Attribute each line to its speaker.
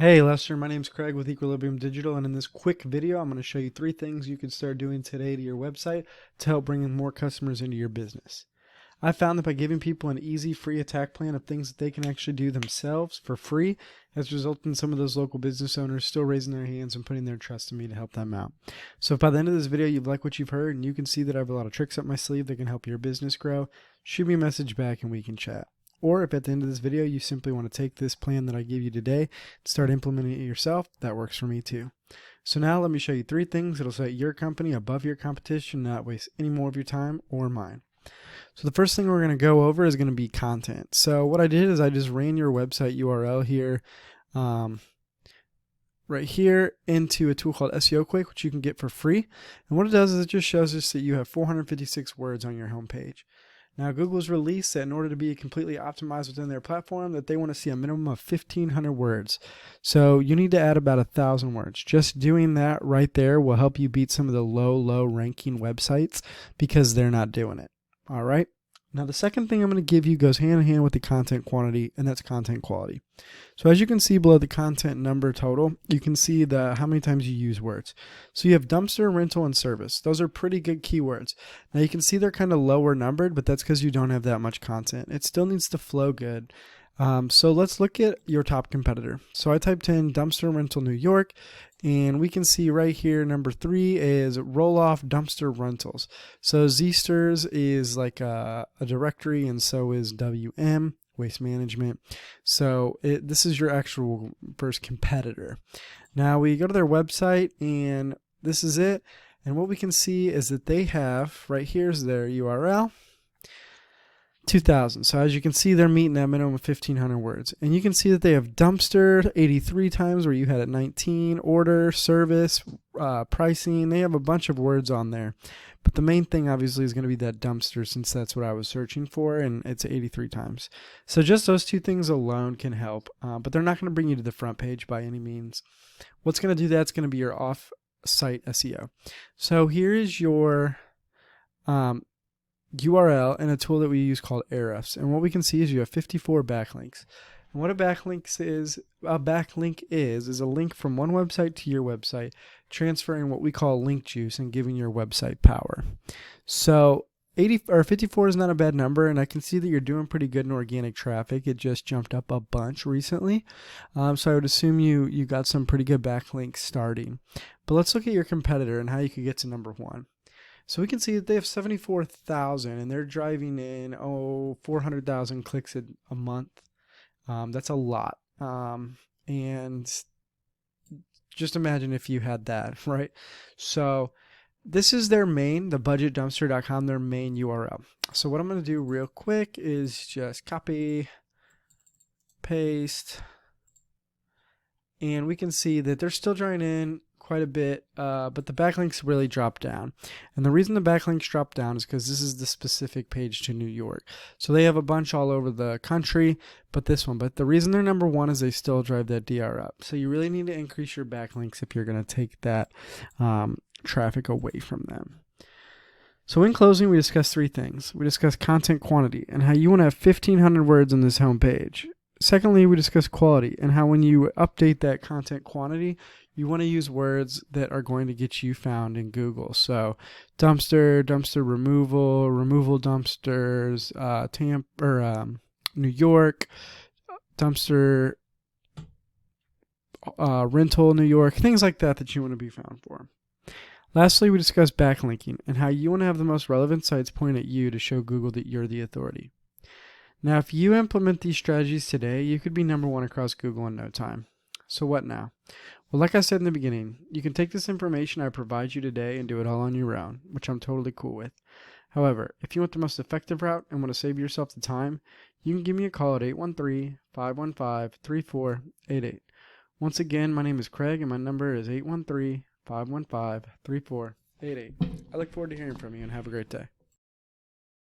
Speaker 1: Hey Lester, my name's Craig with Equilibrium Digital, and in this quick video I'm going to show you 3 things you can start doing today to your website to help bring in more customers into your business. I found that by giving people an easy free attack plan of things that they can actually do themselves for free has resulted in some of those local business owners still raising their hands and putting their trust in me to help them out. So if by the end of this video you've liked what you've heard and you can see that I have a lot of tricks up my sleeve that can help your business grow, shoot me a message back and we can chat. Or if at the end of this video you simply want to take this plan that I give you today and start implementing it yourself, that works for me too. So now let me show you 3 things that'll set your company above your competition and not waste any more of your time or mine. So the first thing we're going to go over is going to be content. So what I did is I just ran your website URL here, right here into a tool called SEO Quick, which you can get for free. And what it does is it just shows us that you have 456 words on your homepage. Now Google's released that in order to be completely optimized within their platform that they want to see a minimum of 1,500 words. So you need to add about 1,000 words. Just doing that right there will help you beat some of the low ranking websites because they're not doing it. All right. Now the second thing I'm going to give you goes hand in hand with the content quantity, and that's content quality. So as you can see below the content number total, you can see how many times you use words. So you have dumpster, rental, and service. Those are pretty good keywords. Now you can see they're kind of lower numbered, but that's because you don't have that much content. It still needs to flow good. So let's look at your top competitor. So I typed in dumpster rental New York, and we can see right here number 3 is roll off dumpster rentals. So Zsters is like a directory, and so is WM, waste management. So this is your actual first competitor. Now we go to their website, and this is it. And what we can see is that they have right here's their URL. 2,000. So as you can see, they're meeting that minimum of 1,500 words. And you can see that they have dumpster 83 times where you had it 19, order, service, pricing. They have a bunch of words on there. But the main thing obviously is going to be that dumpster, since that's what I was searching for, and it's 83 times. So just those 2 things alone can help, but they're not going to bring you to the front page by any means. What's going to do that's going to be your off-site SEO. So here is your URL and a tool that we use called Ahrefs. And what we can see is you have 54 backlinks. And what a backlink is a link from one website to your website, transferring what we call link juice and giving your website power. So 54 is not a bad number, and I can see that you're doing pretty good in organic traffic. It just jumped up a bunch recently. So I would assume you got some pretty good backlinks starting. But let's look at your competitor and how you could get to number 1. So we can see that they have 74,000 and they're driving in 400,000 clicks a month. That's a lot. And just imagine if you had that, right? So this is their main, the budgetdumpster.com, their main URL. So what I'm going to do real quick is just copy, paste, and we can see that they're still drawing in quite a bit, but the backlinks really drop down. And the reason the backlinks drop down is because this is the specific page to New York. So they have a bunch all over the country, but the reason they're number 1 is they still drive that DR up. So you really need to increase your backlinks if you're going to take that traffic away from them. So in closing, we discussed 3 things. We discussed content quantity and how you want to have 1,500 words on this homepage. Secondly, we discussed quality and how when you update that content quantity, you want to use words that are going to get you found in Google. So dumpster, dumpster removal, removal dumpsters, New York, dumpster rental New York, things like that you want to be found for. Lastly, we discussed backlinking and how you want to have the most relevant sites point at you to show Google that you're the authority. Now, if you implement these strategies today, you could be number 1 across Google in no time. So what now? Well, like I said in the beginning, you can take this information I provide you today and do it all on your own, which I'm totally cool with. However, if you want the most effective route and want to save yourself the time, you can give me a call at 813-515-3488. Once again, my name is Craig and my number is 813-515-3488. I look forward to hearing from you and have a great day.